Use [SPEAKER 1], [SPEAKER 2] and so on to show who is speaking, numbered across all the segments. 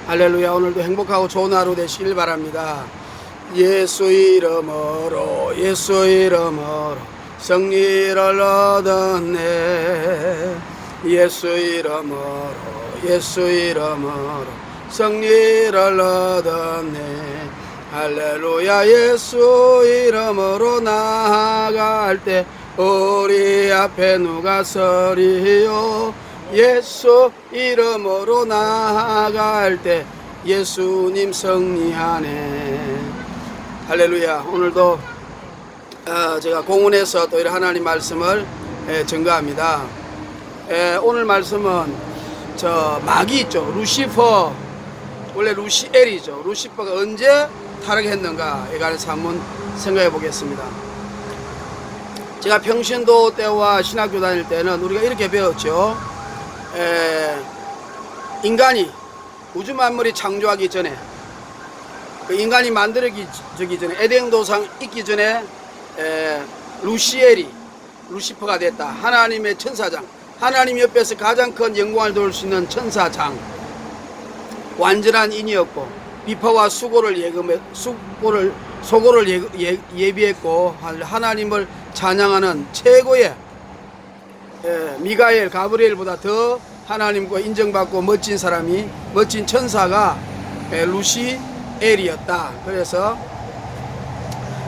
[SPEAKER 1] 할렐루야. 오늘도 행복하고 좋은 하루 되시길 바랍니다. 예수 이름으로 예수 이름으로 승리를 얻었네. 예수 이름으로 예수 이름으로 승리를 얻었네. 할렐루야. 예수 이름으로 나아갈 때 우리 앞에 누가 서리요. 예수 이름으로 나아갈 때 예수님 승리하네. 할렐루야. 오늘도 제가 공원에서 또 이런 하나님 말씀을 증거합니다. 오늘 말씀은 저 마귀 있죠. 루시퍼, 원래 루시엘이죠. 루시퍼가 언제 타락했는가에 관해서 한번 생각해 보겠습니다. 제가 평신도 때와 신학교 다닐 때는 우리가 이렇게 배웠죠. 인간이 우주 만물이 창조하기 전에, 그 인간이 만들어지기 전에, 에덴 도상 있기 전에 루시퍼가 됐다. 하나님의 천사장, 하나님 옆에서 가장 큰 영광을 도울 수 있는 천사장, 완전한 인이었고 비파와 수고를 예비했고 하나님을 찬양하는 최고의 미가엘, 가브리엘보다 더 하나님과 인정받고 멋진 사람이, 멋진 천사가 루시엘이었다. 그래서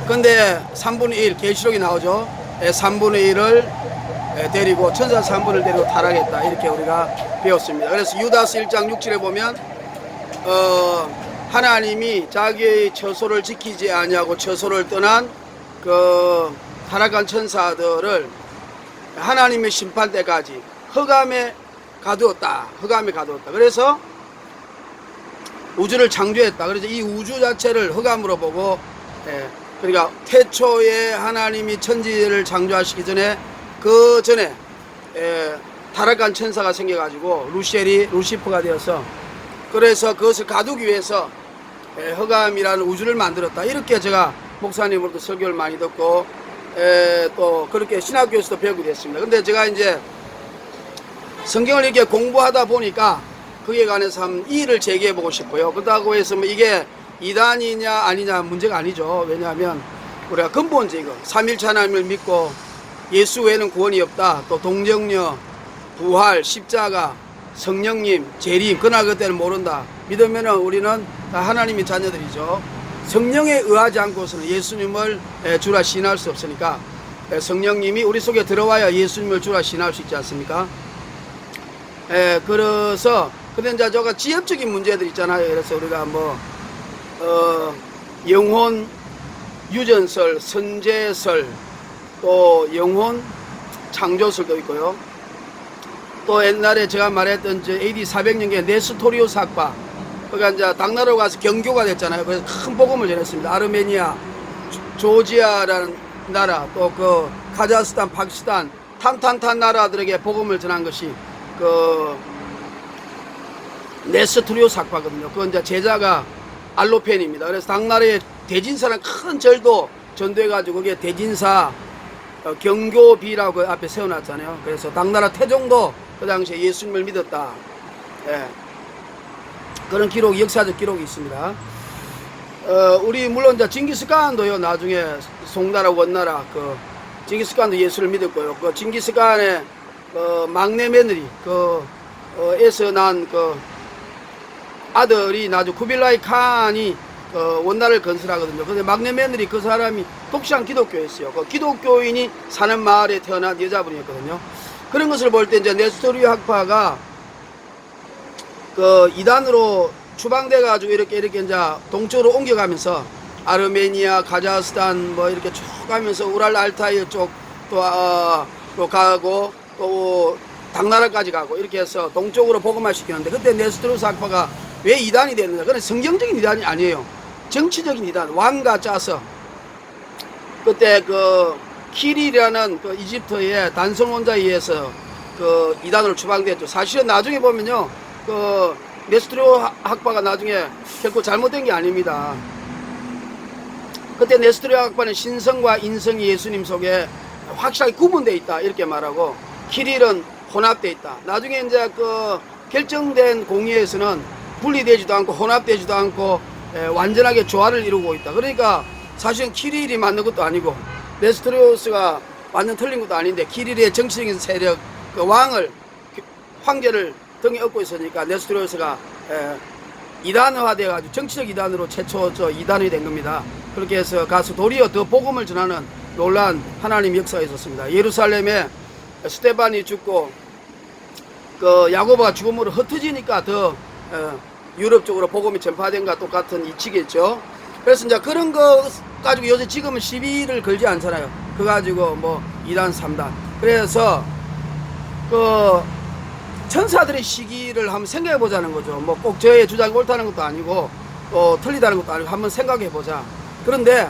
[SPEAKER 1] 근데 3분의 1 계시록이 나오죠. 3분의 1을 데리고, 천사 3분을 데리고 타락했다. 이렇게 우리가 배웠습니다. 그래서 유다서 1장 6절에 보면 하나님이 자기의 처소를 지키지 아니하고 처소를 떠난 그 타락한 천사들을 하나님의 심판 때까지 흑암에 가두었다. 그래서 우주를 창조했다. 그래서 이 우주 자체를 흑암으로 보고, 그러니까 태초에 하나님이 천지를 창조하시기 전에, 그 전에 타락한 천사가 생겨가지고 루시퍼가 되어서, 그래서 그것을 가두기 위해서 흑암이라는 우주를 만들었다. 이렇게 제가 목사님으로도 설교를 많이 듣고 또 그렇게 신학교에서도 배우게 됐습니다. 근데 제가 이제 성경을 이렇게 공부하다 보니까 그에 관해서 한번 이의를 제기해 보고 싶어요. 그렇다고 해서 뭐 이게 이단이냐 아니냐 문제가 아니죠. 왜냐하면 우리가 근본적이고 삼일체 하나님을 믿고 예수 외에는 구원이 없다. 또 동정녀, 부활, 십자가, 성령님, 재림, 그날 그때는 모른다. 믿으면은 우리는 다 하나님의 자녀들이죠. 성령에 의하지 않고서는 예수님을 주라 신할 수 없으니까 성령님이 우리 속에 들어와야 예수님을 주라 신할 수 있지 않습니까? 그래서 근데 이제 저가 지엽적인 문제들 있잖아요. 그래서 우리가 뭐 영혼 유전설, 선제설, 또 영혼 창조설도 있고요. 또 옛날에 제가 말했던 저 AD 400년경에 네스토리오스 학파, 그러니까 이제 당나라로 가서 경교가 됐잖아요. 그래서 큰 복음을 전했습니다. 아르메니아, 조지아라는 나라, 또 그 카자흐스탄, 파키스탄, 탄탄탄 나라들에게 복음을 전한 것이 그 네스토리오스 학파거든요. 그 이제 제자가 알로펜입니다. 그래서 당나라의 대진사는 큰 절도 전도해가지고 그게 대진사 경교비라고 그 앞에 세워놨잖아요. 그래서 당나라 태종도 그 당시에 예수님을 믿었다. 그런 기록, 역사적 기록이 있습니다. 우리 물론 이제 징기스칸도요. 나중에 송나라, 원나라 그 징기스칸도 예수를 믿었고요. 그 징기스칸의 막내 며느리 에서 난 그 아들이 나중에 쿠빌라이 칸이 원나라를 건설하거든요. 근데 막내 며느리 그 사람이 독실한 기독교였어요. 그 기독교인이 사는 마을에 태어난 여자분이었거든요. 그런 것을 볼 때 이제 네스토리오 학파가 그 이단으로 추방돼 가지고 이렇게 이제 동쪽으로 옮겨가면서 아르메니아, 카자흐스탄 뭐 이렇게 쭉 가면서 우랄 알타이 쪽 또 가고 또 당나라까지 가고 이렇게 해서 동쪽으로 복음화 시키는데, 그때 네스토리오스 학파가 왜 이단이 되는가? 그건 성경적인 이단이 아니에요. 정치적인 이단, 왕가 짜서 그때 그 키리라는 그 이집트의 단성원자에 의해서 그 이단으로 추방됐죠. 사실은 나중에 보면요, 그 네스토리오 학파가 나중에 결코 잘못된 게 아닙니다. 그때 네스토리오 학파는 신성과 인성이 예수님 속에 확실하게 구분되어 있다 이렇게 말하고, 키릴은 혼합되어 있다. 나중에 이제 그 결정된 공의에서는 분리되지도 않고 혼합되지도 않고 완전하게 조화를 이루고 있다. 그러니까 사실은 키릴이 맞는 것도 아니고 네스토리우스가 완전 틀린 것도 아닌데 키릴의 정치적인 세력 그 황제를 등에 업고 있으니까 네스토리우스가 이단화되어 가지고 정치적 이단으로 최초 이단이 된 겁니다. 그렇게 해서 가서 도리어 더 복음을 전하는 놀라운 하나님 역사가 있었습니다. 예루살렘에 스테반이 죽고 그 야고보가 죽음으로 흩어지니까 더 유럽 쪽으로 복음이 전파된 것과 똑같은 이치겠죠. 그래서 이제 그런 거 가지고 요새 지금은 시비를 걸지 않잖아요. 그거 가지고 뭐 2단 3단 그래서 그 천사들의 시기를 한번 생각해 보자는 거죠. 뭐 꼭 저의 주장이 옳다는 것도 아니고 틀리다는 것도 아니고 한번 생각해 보자. 그런데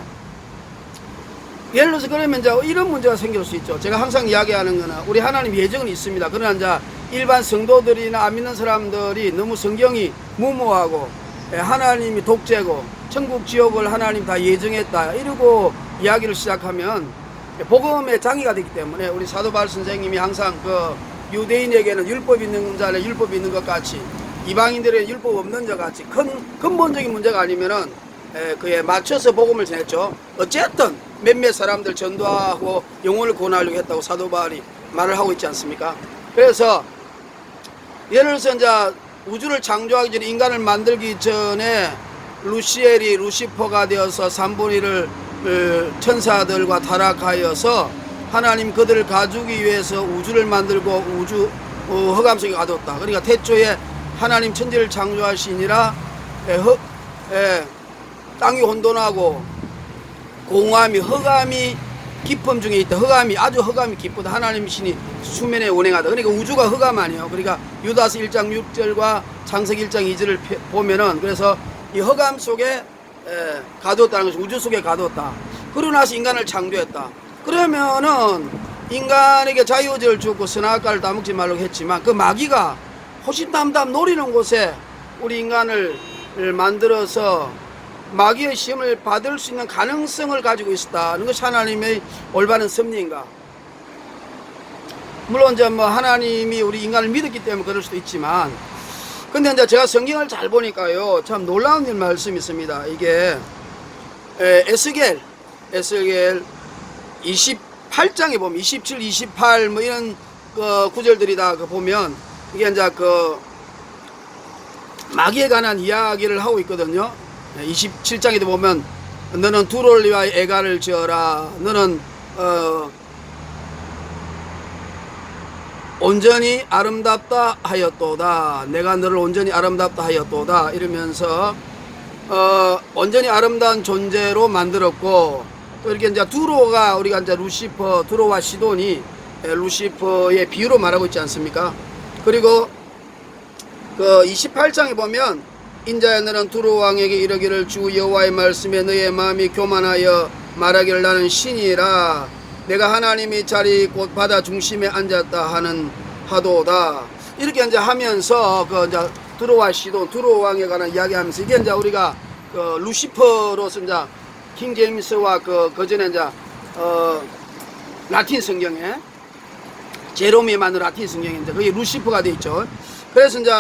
[SPEAKER 1] 예를 들어서 그러면 이제 이런 문제가 생길 수 있죠. 제가 항상 이야기하는 거는 우리 하나님 예정은 있습니다. 그러나 이제 일반 성도들이나 안 믿는 사람들이 너무 성경이 무모하고 하나님이 독재고 천국 지옥을 하나님 다 예정했다 이러고 이야기를 시작하면 복음의 장애가 되기 때문에 우리 사도 바울 선생님이 항상 그 유대인에게는 율법이 있는 자는 율법이 있는 것 같이 이방인들에게는 율법 없는 자 같이 근본적인 문제가 아니면은 그에 맞춰서 복음을 전했죠. 어쨌든 몇몇 사람들 전도하고 영혼을 구원하려고 했다고 사도 바울이 말을 하고 있지 않습니까? 그래서 예를 들어서 이제 우주를 창조하기 전에 인간을 만들기 전에 루시퍼가 되어서 3분의 1을 천사들과 타락하여서 하나님 그들을 가두기 위해서 우주를 만들고 우주 흑암 속에 가뒀다. 그러니까 태초에 하나님 천지를 창조하시니라 땅이 혼돈하고 공허함이 흑암이 깊음 중에 있다. 아주 흑암이 깊다. 하나님 신이 수면에 운행하다. 그러니까 우주가 흑암 아니에요. 그러니까 유다서 1장 6절과 창세기 1장 2절을 보면은 그래서 이 흑암 속에 가두었다는 것이 우주 속에 가두었다. 그러고 나서 인간을 창조했다. 그러면은 인간에게 자유의지를 주고 선악과를 따먹지 말라고 했지만 그 마귀가 호시탐탐 노리는 곳에 우리 인간을 만들어서 마귀의 시험을 받을 수 있는 가능성을 가지고 있었다는 것이 하나님의 올바른 섭리인가. 물론 이제 뭐 하나님이 우리 인간을 믿었기 때문에 그럴 수도 있지만 근데 이제 제가 성경을 잘 보니까요 참 놀라운 말씀이 있습니다. 이게 에스겔 28장에 보면 27, 28 뭐 이런 구절들이 다 보면 이게 이제 그 마귀에 관한 이야기를 하고 있거든요. 27장에도 보면 너는 두를 위하여 애가를 지어라. 너는 온전히 아름답다 하였도다. 내가 너를 온전히 아름답다 하였도다. 이러면서 온전히 아름다운 존재로 만들었고 또 이렇게 이제 두로가 우리가 이제 루시퍼, 두로와 시돈이 루시퍼의 비유로 말하고 있지 않습니까? 그리고 그 28장에 보면 인자야 너는 두로 왕에게 이르기를 주 여호와의 말씀에 너의 마음이 교만하여 말하기를 나는 신이라 내가 하나님의 자리 곧 바다 중심에 앉았다 하도다. 이렇게 이제 하면서 그 이제 두로와 시돈, 두로 왕에 관한 이야기하면서 이게 이제 우리가 그 루시퍼로서 이제 킹 제임스와 그 전에 이제 라틴 성경에 제롬이 만든 라틴 성경에 이제 그게 루시퍼가 돼 있죠. 그래서 이제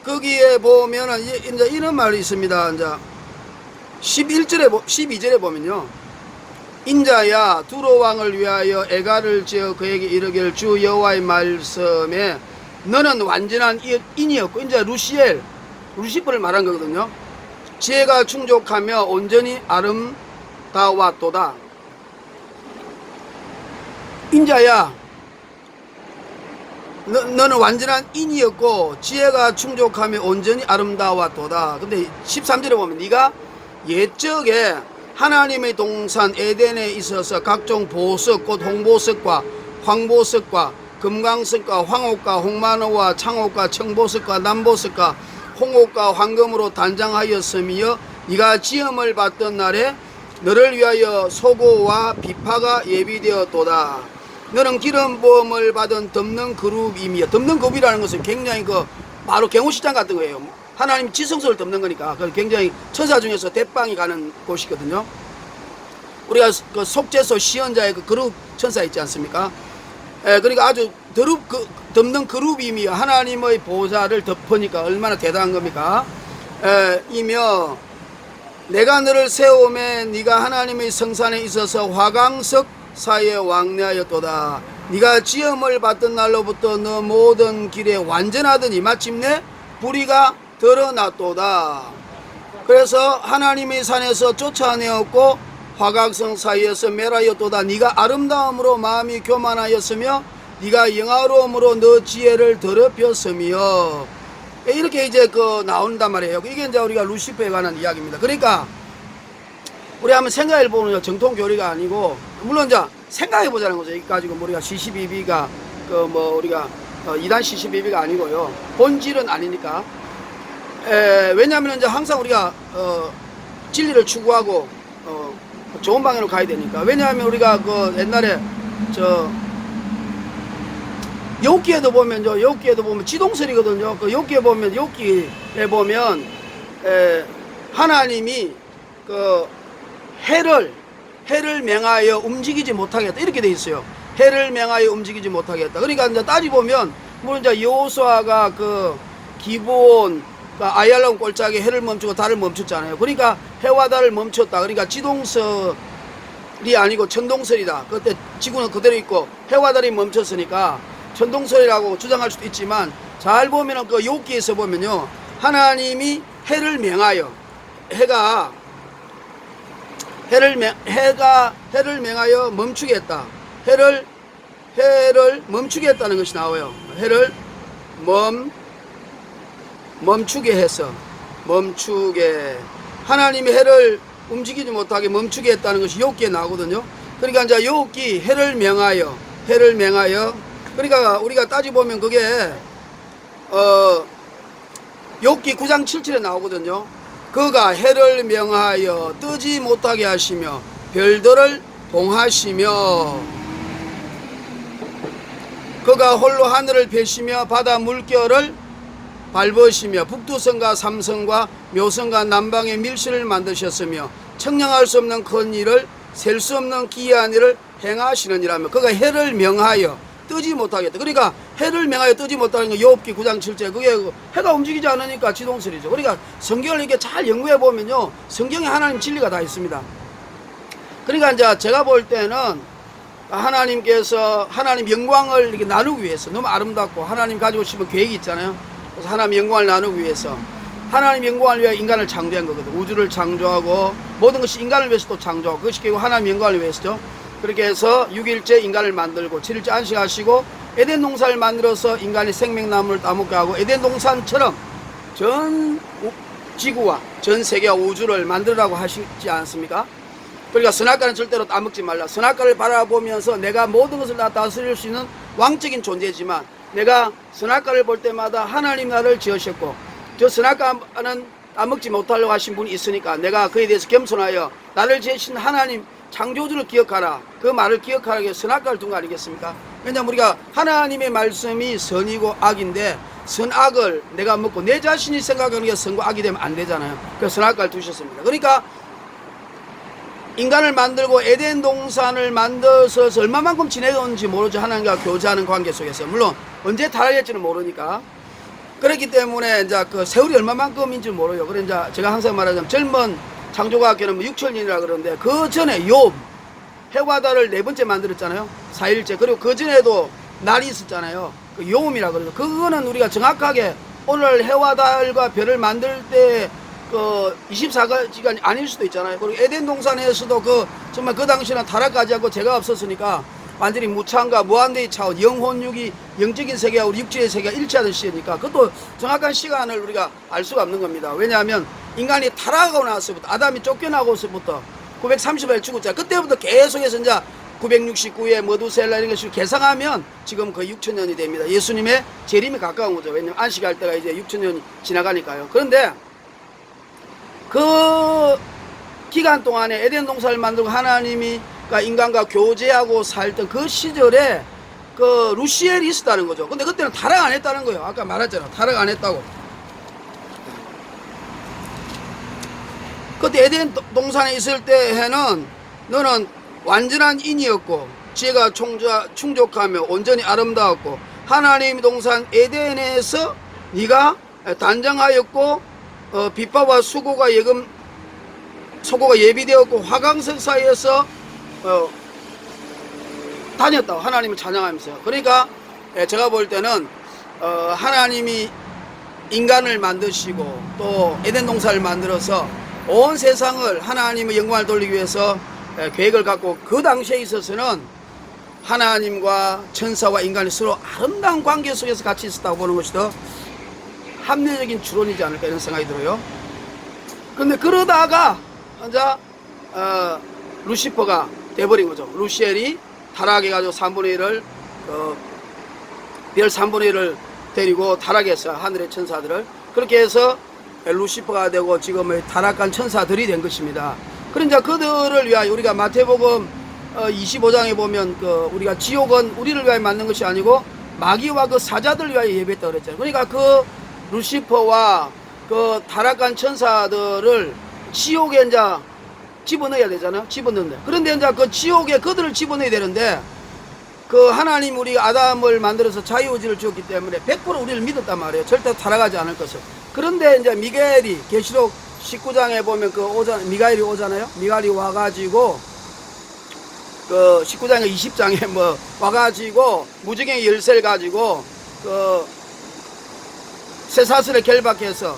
[SPEAKER 1] 거기에 보면은 이제 이런 말이 있습니다. 이제 12절에 보면요. 인자야 두로 왕을 위하여 애가를 지어 그에게 이르기를 주 여호와의 말씀에 너는 완전한 인이었고 이제 루시퍼를 말한 거거든요. 지혜가 충족하며 온전히 아름다웠도다. 인자야 너는 완전한 인이었고 지혜가 충족하며 온전히 아름다웠도다. 근데 13절에 보면 네가 옛적에 하나님의 동산 에덴에 있어서 각종 보석 곧 홍보석과 황보석과 금강석과 황옥과 홍마노와 창옥과 청보석과 남보석과 홍옥과 황금으로 단장하였으며 네가 지음을 받던 날에 너를 위하여 소고와 비파가 예비되었도다. 너는 기름 부음을 받은 덮는 그룹이며, 덮는 그룹이라는 것은 굉장히 바로 경호시장 같은 거예요. 하나님 지성소를 덮는 거니까 굉장히 천사 중에서 대빵이 가는 곳이거든요. 우리가 그 속죄소 시언자의 그 그룹 천사 있지 않습니까? 그러니까 아주 덮는 그룹이며 하나님의 보좌를 덮으니까 얼마나 대단한 겁니까? 이며 내가 너를 세움에 네가 하나님의 성산에 있어서 화강석 사이에 왕래하였도다. 네가 지음을 받던 날로부터 너 모든 길에 완전하더니 마침내 불의가 드러났도다. 그래서 하나님의 산에서 쫓아내었고 화각성 사이에서 멸하였도다. 네가 아름다움으로 마음이 교만하였으며 네가 영화로움으로 너 지혜를 더럽혔으며, 이렇게 이제 나온단 말이에요. 이게 이제 우리가 루시퍼에 관한 이야기입니다. 그러니까 우리 한번 생각해 보는 정통 교리가 아니고, 물론 이제 생각해 보자는 거죠. 이 가지고 우리가 C12B가 우리가 2단 C12B가 아니고요. 본질은 아니니까. 왜냐하면 이제 항상 우리가 진리를 추구하고 좋은 방향으로 가야 되니까. 왜냐하면 우리가 옛날에 욥기에도 보면 지동설이거든요. 욥기에 보면 하나님이 해를 맹하여 움직이지 못하게 했다, 이렇게 돼 있어요. 해를 맹하여 움직이지 못하게 했다. 그러니까 이제 따지보면 물론 이제 여호수아가 기본 아얄론 골짜기 해를 멈추고 달을 멈췄잖아요. 그러니까 해와 달을 멈췄다. 그러니까 지동설이 아니고 천동설이다. 그때 지구는 그대로 있고 해와 달이 멈췄으니까 천동설이라고 주장할 수도 있지만, 잘 보면은 욥기에서 보면요, 하나님이 해를 맹하여 해를 맹하여 멈추게 했다. 해를 멈추게 했다는 것이 나와요. 해를 멈추게 해서 하나님이 해를 움직이지 못하게 멈추게 했다는 것이 욥기에 나오거든요. 그러니까 이제 욥기 해를 맹하여, 그러니까 우리가 따지보면 그게 욥기 9장 7절에 나오거든요. 그가 해를 명하여 뜨지 못하게 하시며 별들을 봉하시며 그가 홀로 하늘을 베시며 바다 물결을 밟으시며 북두성과 삼성과 묘성과 남방의 밀실을 만드셨으며 청량할 수 없는 큰 일을 셀 수 없는 기이한 일을 행하시느니라며 그가 해를 명하여 뜨지 못하겠다. 그러니까 해를 명하여 뜨지 못하는 거 욥기 9장 7절, 그게 해가 움직이지 않으니까 지동설이죠. 그러니까 성경을 이렇게 잘 연구해 보면요, 성경에 하나님 진리가 다 있습니다. 그러니까 이제 제가 볼 때는 하나님께서 하나님 영광을 이렇게 나누기 위해서, 너무 아름답고 하나님 가지고 싶은 계획이 있잖아요. 그래서 하나님 영광을 나누기 위해서 하나님 영광을 위해 인간을 창조한 거거든. 우주를 창조하고 모든 것이 인간을 위해서 또 창조하고, 그것이 결국 하나님 영광을 위해서죠. 그렇게 해서 6일째 인간을 만들고 7일째 안식하시고 에덴 동산을 만들어서 인간이 생명나무를 따먹게 하고 에덴 동산처럼 전 지구와 전 세계와 우주를 만들라고 하시지 않습니까? 그러니까 선악과는 절대로 따먹지 말라. 선악과를 바라보면서 내가 모든 것을 다 다스릴 수 있는 왕적인 존재지만, 내가 선악과를 볼 때마다 하나님 나를 지으셨고 저 선악과는 따먹지 못하려고 하신 분이 있으니까 내가 그에 대해서 겸손하여 나를 지으신 하나님 창조주를 기억하라, 그 말을 기억하라 해서 선악과를 둔 거 아니겠습니까? 왜냐하면 우리가 하나님의 말씀이 선이고 악인데 선악을 내가 먹고 내 자신이 생각하는 게 선과 악이 되면 안 되잖아요. 그래서 선악과를 두셨습니다. 그러니까 인간을 만들고 에덴 동산을 만들어서 얼마만큼 지내었는지 모르죠. 하나님과 교제하는 관계 속에서. 물론 언제 타락했지는 모르니까. 그렇기 때문에 이제 세월이 얼마만큼인지 모르요. 그래 이제 제가 항상 말하자면 젊은 창조과학계는 6천년이라 그러는데 그 전에 욥 해와 달을 4번째 만들었잖아요. 4일째. 그리고 그 전에도 날이 있었잖아요. 그 요음이라 그러죠. 그거는 우리가 정확하게 오늘 해와 달과 별을 만들 때 24시간이 아닐 수도 있잖아요. 그리고 에덴 동산에서도 정말 그 당시에는 타락하지 않고 죄가 없었으니까 완전히 무창과 무한대의 차원, 영혼육이 영적인 세계와 우리 육체의 세계가 일치하는 시기니까 그것도 정확한 시간을 우리가 알 수가 없는 겁니다. 왜냐하면 인간이 타락하고 나서부터, 아담이 쫓겨나고서부터 930일 죽었잖아요. 그때부터 계속해서 이제 969에 머두셀라 이런 것을 계상하면 지금 거의 6천년이 됩니다. 예수님의 재림이 가까운 거죠. 왜냐하면 안식할 때가 이제 6천년이 지나가니까요. 그런데 그 기간 동안에 에덴 동산을 만들고 하나님이 인간과 교제하고 살던 그 시절에 루시엘이 있었다는 거죠. 근데 그때는 타락 안 했다는 거예요. 아까 말했잖아. 타락 안 했다고. 그때 에덴 동산에 있을 때 해는 너는 완전한 인이었고 지혜가 충족하며 온전히 아름다웠고 하나님 동산 에덴에서 네가 단장하였고 빛바와 수고가 예비되었고 화강석 사이에서 다녔다고 하나님을 찬양하면서. 그러니까 제가 볼 때는 하나님이 인간을 만드시고 또 에덴 동산을 만들어서 온 세상을 하나님의 영광을 돌리기 위해서 계획을 갖고 그 당시에 있어서는 하나님과 천사와 인간이 서로 아름다운 관계 속에서 같이 있었다고 보는 것이 더 합리적인 추론이지 않을까 이런 생각이 들어요. 근데 그러다가 이제 루시퍼가 돼버린 거죠. 루시엘이 타락해가지고 3분의 1을 별 3분의 1을 데리고 타락했어요. 하늘의 천사들을. 그렇게 해서 루시퍼가 되고 지금의 타락한 천사들이 된 것입니다. 그러니까 그들을 위하여 우리가 마태복음 25장에 보면 우리가 지옥은 우리를 위하여 만든 것이 아니고 마귀와 그 사자들을 위하여 예배했다 그랬잖아요. 그러니까 그 루시퍼와 그 타락한 천사들을 지옥에 이제 집어넣어야 되잖아요. 집어넣는데. 그런데 이제 그 지옥에 그들을 집어넣어야 되는데 그 하나님 우리 아담을 만들어서 자유의지를 주었기 때문에 100% 우리를 믿었단 말이에요. 절대 타락하지 않을 것을. 그런데 이제 미가엘이 계시록 19장에 보면 미가엘이 오잖아요. 미가엘이 와가지고 그 19장에 20장에 뭐 와가지고 무지개의 열쇠를 가지고 그 쇠사슬에 결박해서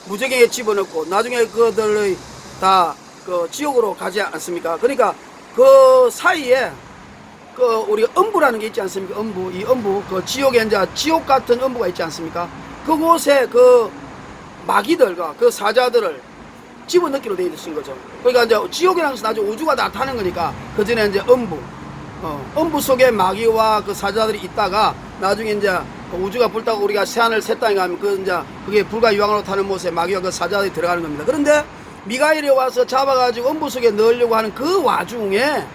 [SPEAKER 1] 무지개에 집어넣고 나중에 그들의 다 그 지옥으로 가지 않습니까? 그러니까 그 사이에 우리가 음부라는 게 있지 않습니까? 이 음부, 그 지옥에 이제 지옥 같은 음부가 있지 않습니까? 그곳에 그 마귀들과 그 사자들을 집어넣기로 되어 있는 거죠. 그러니까 이제 지옥이라는 것은 나중에 우주가 나타나는 거니까 그 전에 이제 음부 속에 마귀와 그 사자들이 있다가 나중에 이제 우주가 불타고 우리가 새하늘 새 땅에 가면 그게 불과 유황으로 타는 모습에 마귀와 그 사자들이 들어가는 겁니다. 그런데 미가엘이 와서 잡아가지고 음부 속에 넣으려고 하는 그 와중에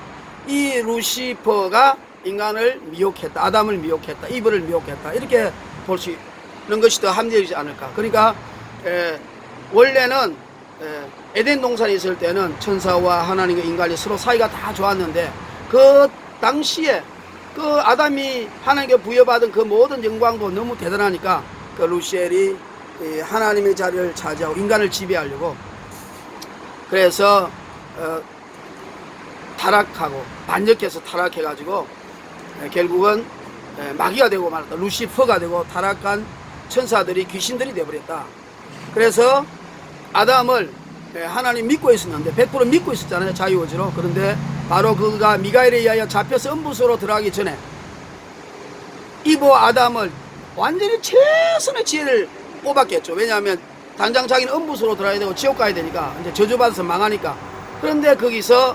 [SPEAKER 1] 이 루시퍼가 인간을 미혹했다. 아담을 미혹했다. 이브를 미혹했다. 이렇게 볼 수 있는 것이 더 합리적이지 않을까. 그러니까 원래는 에덴 동산에 있을 때는 천사와 하나님과 인간이 서로 사이가 다 좋았는데 그 당시에 그 아담이 하나님께 부여받은 그 모든 영광도 너무 대단하니까 그 루시엘이 하나님의 자리를 차지하고 인간을 지배하려고 그래서 타락하고 반역해서 타락해가지고 결국은 마귀가 되고 말았다. 루시퍼가 되고 타락한 천사들이 귀신들이 되어버렸다. 그래서 아담을 하나님 믿고 있었는데 100% 믿고 있었잖아요. 자유의지로. 그런데 바로 그가 미가엘에 의하여 잡혀서 음부소로 들어가기 전에 이브 아담을 완전히 최선의 지혜를 뽑았겠죠. 왜냐하면 당장 자기는 음부소로 들어가야 되고 지옥 가야 되니까 이제 저주받아서 망하니까. 그런데 거기서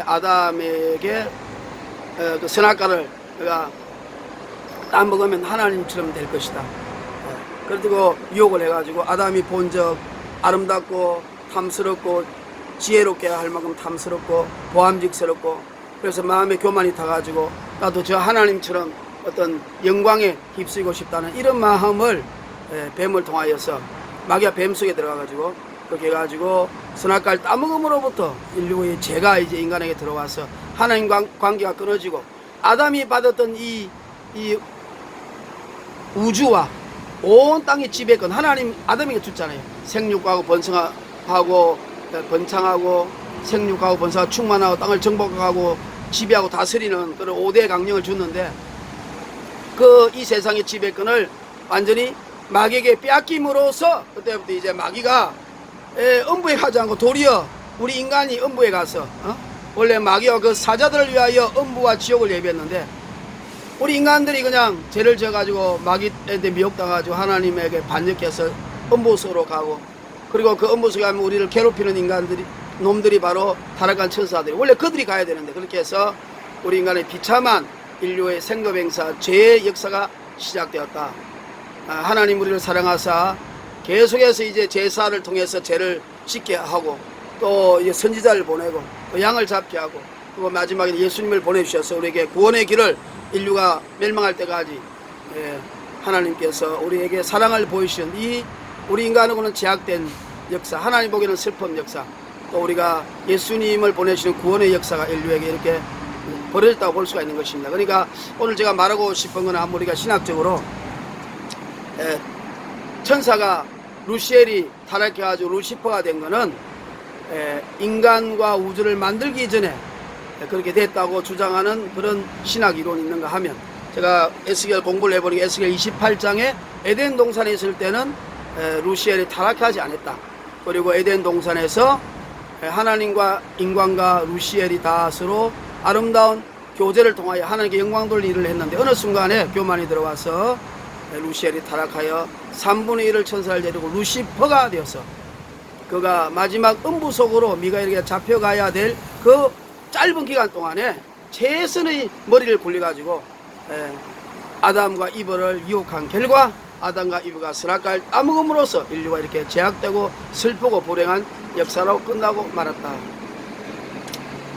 [SPEAKER 1] 아담에게 그 선악과를 내가 따먹으면 하나님처럼 될 것이다. 그리고 유혹을 해가지고 아담이 본 적 아름답고 탐스럽고 지혜롭게 할 만큼 탐스럽고 보암직스럽고 그래서 마음에 교만이 타가지고 나도 저 하나님처럼 어떤 영광에 휩쓰이고 싶다는 이런 마음을 뱀을 통하여서 마귀가 뱀 속에 들어가가지고 그렇게 해가지고 선악과를 따먹음으로부터 인류의 죄가 이제 인간에게 들어와서 하나님 관계가 끊어지고 아담이 받았던 이 우주와 온 땅의 지배권 하나님 아담에게 줬잖아요. 생육하고 번창하고 생육하고 번성하고 충만하고 땅을 정복하고 지배하고 다스리는 그런 5대 강령을 줬는데 이 세상의 지배권을 완전히 마귀에게 빼앗김으로써 그때부터 이제 마귀가 음부에 가지 않고 도리어 우리 인간이 음부에 가서 원래 마귀와 그 사자들을 위하여 음부와 지옥을 예비했는데 우리 인간들이 그냥 죄를 져가지고 마귀한테 미혹당가지고 하나님에게 반역해서 음부소로 가고 그리고 그 음부소에 가면 우리를 괴롭히는 놈들이 바로 타락한 천사들이 원래 그들이 가야 되는데 그렇게 해서 우리 인간의 비참한 인류의 생로병사 죄의 역사가 시작되었다. 하나님 우리를 사랑하사 계속해서 이제 제사를 통해서 죄를 씻게 하고 또 이제 선지자를 보내고 또 양을 잡게 하고 그리고 마지막에 예수님을 보내주셔서 우리에게 구원의 길을 인류가 멸망할 때까지 하나님께서 우리에게 사랑을 보이신 우리 인간하고는 제약된 역사 하나님 보기에는 슬픔 역사 또 우리가 예수님을 보내시는 구원의 역사가 인류에게 이렇게 벌어졌다고 볼 수가 있는 것입니다. 그러니까 오늘 제가 말하고 싶은 건 우리가 신학적으로 천사가 루시엘이 타락해가지고 루시퍼가 된 거는 인간과 우주를 만들기 전에 그렇게 됐다고 주장하는 그런 신학 이론이 있는가 하면, 제가 에스겔 공부를 해보니까 에스겔 28장에 에덴 동산에 있을 때는 루시엘이 타락하지 않았다. 그리고 에덴 동산에서 하나님과 인간과 루시엘이 다 서로 아름다운 교제를 통하여 하나님께 영광 돌릴 일을 했는데, 어느 순간에 교만이 들어와서 루시엘이 타락하여 3분의 1을 천사를 데리고 루시퍼가 되어서 그가 마지막 음부 속으로 미가엘에게 잡혀가야 될 그 짧은 기간 동안에 최선의 머리를 굴려가지고 아담과 이브를 유혹한 결과 아담과 이브가 선악과를 따먹음으로써 인류가 이렇게 제약되고 슬프고 불행한 역사로 끝나고 말았다.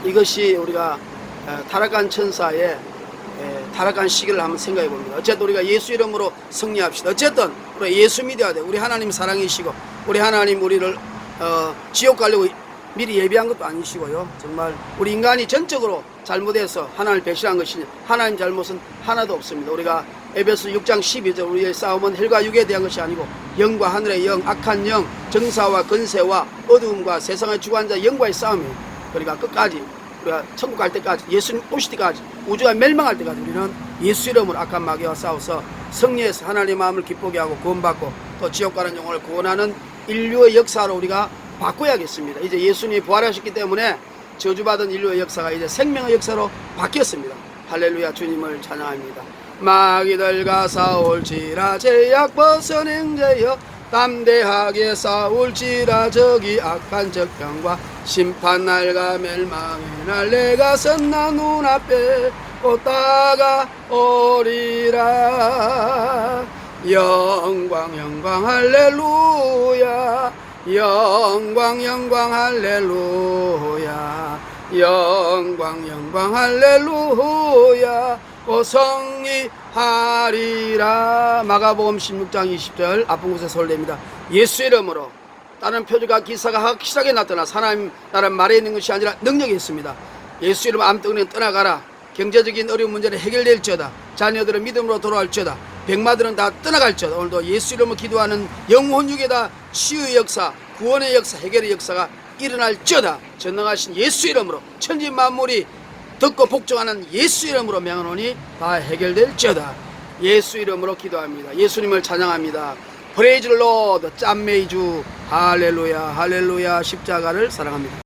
[SPEAKER 1] 이것이 우리가 타락한 천사의 타락한 시기를 한번 생각해 봅니다. 어쨌든 우리가 예수 이름으로 승리합시다. 어쨌든 우리가 예수 믿어야 돼. 우리 하나님 사랑이시고 우리 하나님 우리를 지옥 가려고 미리 예비한 것도 아니시고요. 정말 우리 인간이 전적으로 잘못해서 하나님을 배신한 것이니 하나님 잘못은 하나도 없습니다. 우리가 에베소 6장 12절 우리의 싸움은 혈과 육에 대한 것이 아니고 영과 하늘의 영, 악한 영, 정사와 근세와 어두움과 세상의 주관자 영과의 싸움이에요. 그러니까 끝까지 우리가 천국 갈 때까지, 예수님 오실 때까지, 우주가 멸망할 때까지 우리는 예수 이름으로 악한 마귀와 싸워서 승리해서 하나님의 마음을 기쁘게 하고 구원받고 또 지옥 가는 영혼을 구원하는 인류의 역사로 우리가 바꿔야겠습니다. 이제 예수님이 부활하셨기 때문에 저주받은 인류의 역사가 이제 생명의 역사로 바뀌었습니다. 할렐루야. 주님을 찬양합니다. 마귀들과 싸울지라 제약 벗어낸 자여 담대하게 싸울지라 저기 악한 적병과 심판날과 멸망의 날 내가 선나 눈앞에 곧 다가오리라. 영광 영광 할렐루야. 영광 영광 할렐루야. 영광 영광 할렐루야. 성리하리라. 마가복음 16장 20절 아픈 곳에서 올립니다. 예수 이름으로 다른 표적과 기사가 확실하게 나타나 하나님 나라 말에 있는 것이 아니라 능력이 있습니다. 예수 이름 암덩이는 떠나가라. 경제적인 어려운 문제는 해결될지어다. 자녀들은 믿음으로 돌아올지어다. 백마들은 다 떠나갈지어다. 오늘도 예수 이름으로 기도하는 영혼 육에다 치유의 역사, 구원의 역사, 해결의 역사가 일어날지어다. 전능하신 예수 이름으로 천지 만물이 듣고 복종하는 예수 이름으로 명하노니 다 해결될지어다. 예수 이름으로 기도합니다. 예수님을 찬양합니다. 프레이즈 로드, 赞美주, 할렐루야, 할렐루야. 십자가를 사랑합니다.